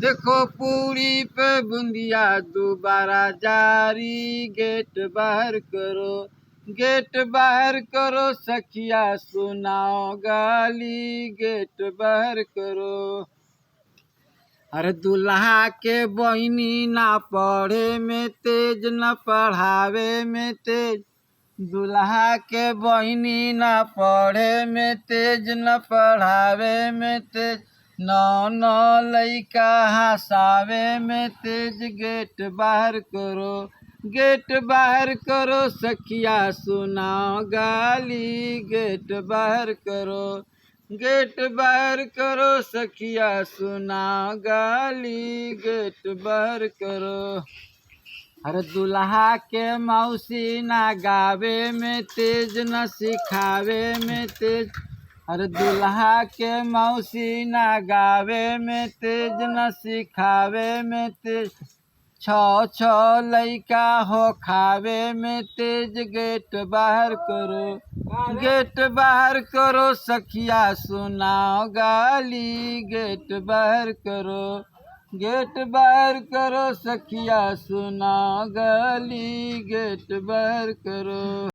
देखो पूरी पे बूंदिया दोबारा जारी, गेट बाहर करो, गेट बाहर करो सखिया सुनाओ गाली, गेट बाहर करो। अरे दुल्हा के बहिनी ना पढ़े में तेज, न पढ़ावे में तेज। दुल्हा के बहिनी ना पढ़े में तेज, न पढ़ावे में तेज। नौ नौ लइका हंसावे में तेज, गेट बाहर करो, गेट बाहर करो सखिया सुनाओ गाली, गेट बाहर करो, गेट बाहर करो सखिया सुनाओ गाली, गेट बाहर करो। अरे दुल्हा के मौसी ना गावे में तेज, न सिखावे में तेज। अरे दुल्हा के मौसी ना गावे में तेज, न सिखावे में तेज। छो छो लइका हो खावे में तेज, गेट बाहर करो, गेट बाहर करो सखिया सुनाओ गाली, गेट बाहर करो, गेट बाहर करो सखिया सुनाओ गाली, गेट बाहर करो।